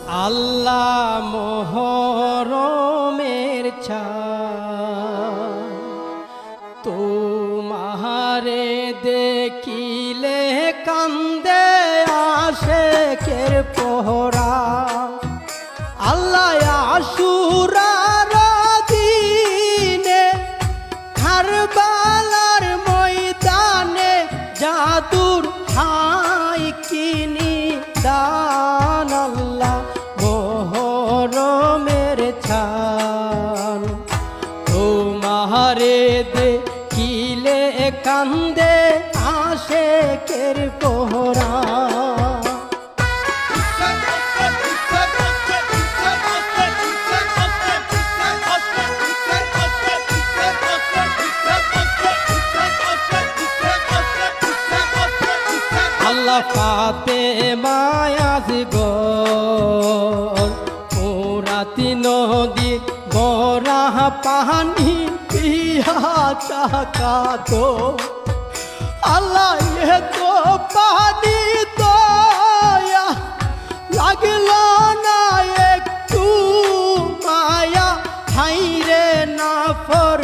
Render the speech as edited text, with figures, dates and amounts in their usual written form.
আল্লাহ মোহরমের ছায়া তোমারে দেখিলে কান্দে আশেকের পোহরা। আল্লাহ আশুরার দিনে কারবালার ময়দানে জাদুর হাই কিনি দান। আল্লাহ মোহরমের ছান তোমারে দেখিলে কান্দে আশেকের পোহরা। আল্লাহ ফাতেমা আসগর পুরাতি নদী বরা পানি পিয়া চাকাতো। আল্লাহ এ তো পানি দয়া লাগলো না একটু মায়া হাইরে না ফর